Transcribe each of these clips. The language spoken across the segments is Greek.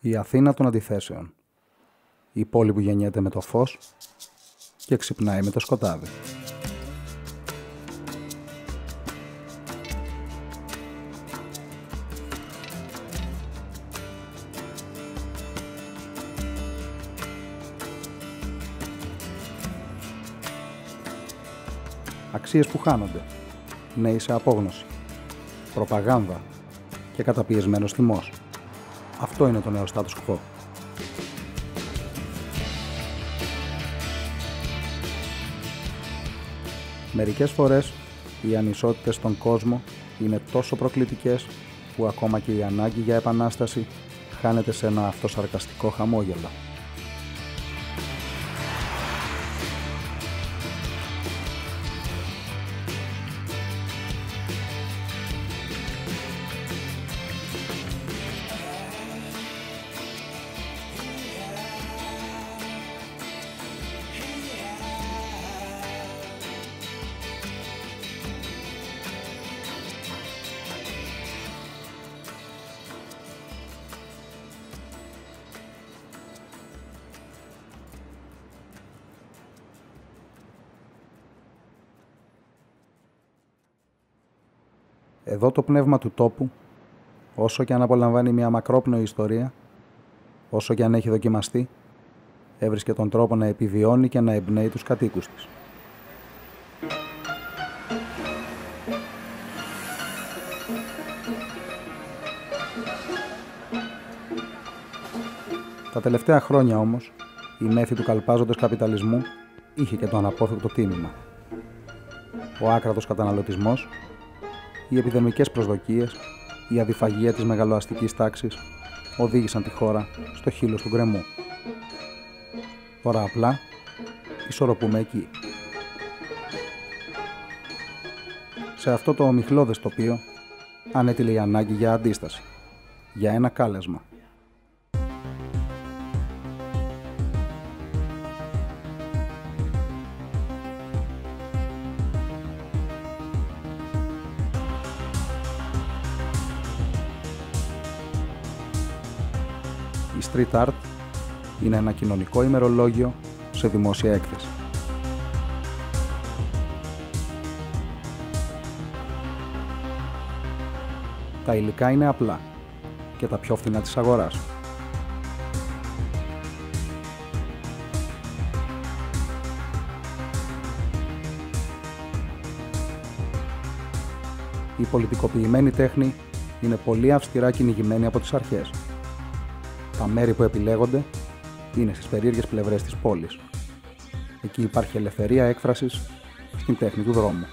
Η Αθήνα των αντιθέσεων. Η πόλη που γεννιέται με το φως και ξυπνάει με το σκοτάδι. Αξίες που χάνονται, νέοι σε απόγνωση, προπαγάνδα και καταπιεσμένος θυμός. Αυτό είναι το νέο status quo. Μερικές φορές οι ανισότητες στον κόσμο είναι τόσο προκλητικές που ακόμα και η ανάγκη για επανάσταση χάνεται σε ένα αυτοσαρκαστικό χαμόγελο. Εδώ το πνεύμα του τόπου, όσο και αν απολαμβάνει μια μακρόπνοη ιστορία, όσο και αν έχει δοκιμαστεί, έβρισκε τον τρόπο να επιβιώνει και να εμπνέει τους κατοίκους της. Τα τελευταία χρόνια όμως, η μέθη του καλπάζοντος καπιταλισμού είχε και το αναπόφευκτο τίμημα. Ο άκρατος καταναλωτισμός, οι επιδερμικές προσδοκίες, η αδιφαγία της μεγαλοαστικής τάξης οδήγησαν τη χώρα στο χείλος του γκρεμού. Τώρα απλά ισορροπούμε εκεί. Σε αυτό το ομιχλώδες τοπίο ανέτειλε η ανάγκη για αντίσταση, για ένα κάλεσμα. Η street art είναι ένα κοινωνικό ημερολόγιο σε δημόσια έκθεση. Τα υλικά είναι απλά και τα πιο φθηνά της αγοράς. Η πολιτικοποιημένη τέχνη είναι πολύ αυστηρά κυνηγημένη από τις αρχές. Τα μέρη που επιλέγονται είναι στις περίεργες πλευρές της πόλης. Εκεί υπάρχει ελευθερία έκφρασης στην τέχνη του δρόμου.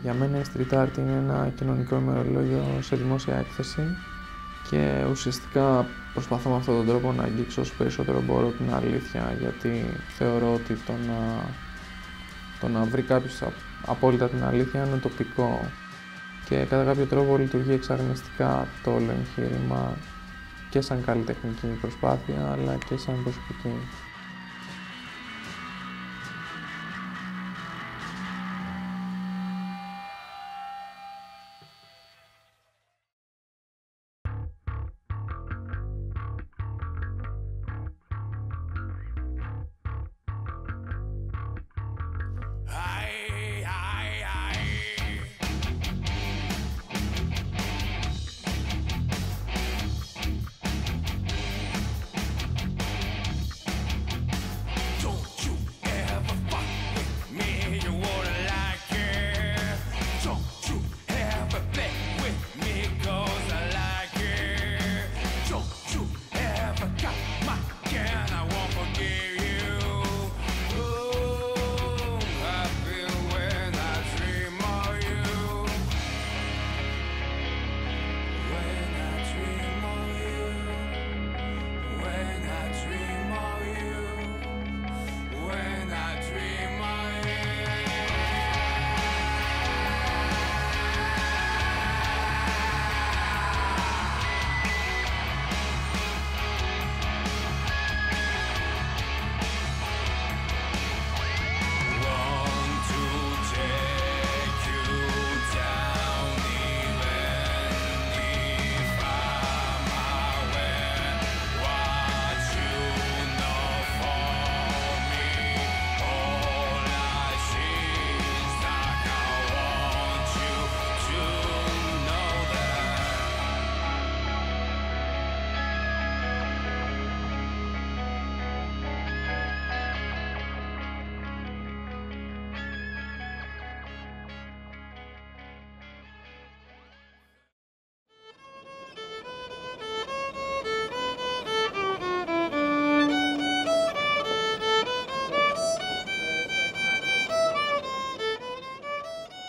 Για μένα η street art είναι ένα κοινωνικό ημερολόγιο σε δημόσια έκθεση και ουσιαστικά προσπαθώ με αυτόν τον τρόπο να αγγίξω όσο περισσότερο μπορώ την αλήθεια, γιατί θεωρώ ότι το να βρει κάποιος απόλυτα την αλήθεια είναι τοπικό και κατά κάποιο τρόπο λειτουργεί εξαγνιστικά το όλο εγχείρημα και σαν καλλιτεχνική προσπάθεια αλλά και σαν προσωπική.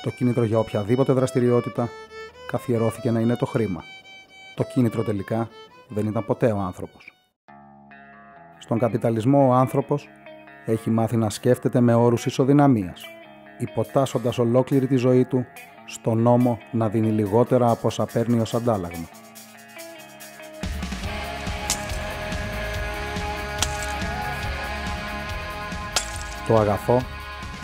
Το κίνητρο για οποιαδήποτε δραστηριότητα καθιερώθηκε να είναι το χρήμα. Το κίνητρο τελικά δεν ήταν ποτέ ο άνθρωπος. Στον καπιταλισμό ο άνθρωπος έχει μάθει να σκέφτεται με όρους ισοδυναμίας, υποτάσσοντας ολόκληρη τη ζωή του στον νόμο να δίνει λιγότερα από όσα παίρνει ως αντάλλαγμα. Το αγαθό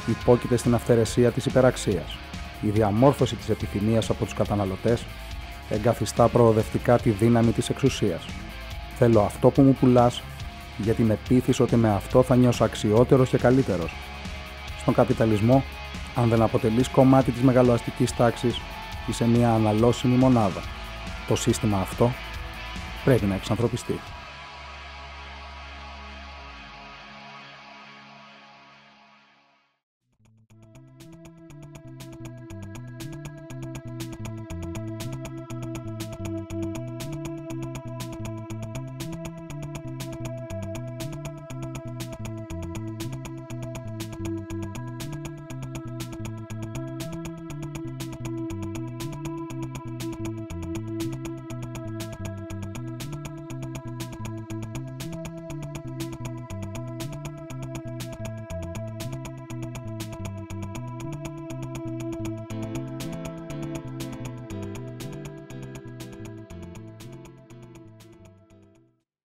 υπόκειται στην αυθαιρεσία της υπεραξίας. Η διαμόρφωση της επιθυμίας από τους καταναλωτές εγκαθιστά προοδευτικά τη δύναμη της εξουσίας. Θέλω αυτό που μου πουλάς, γιατί με πείθεις ότι με αυτό θα νιώσω αξιότερος και καλύτερος. Στον καπιταλισμό, αν δεν αποτελείς κομμάτι της μεγαλοαστικής τάξης, είσαι μια αναλώσιμη μονάδα. Το σύστημα αυτό πρέπει να εξανθρωπιστεί.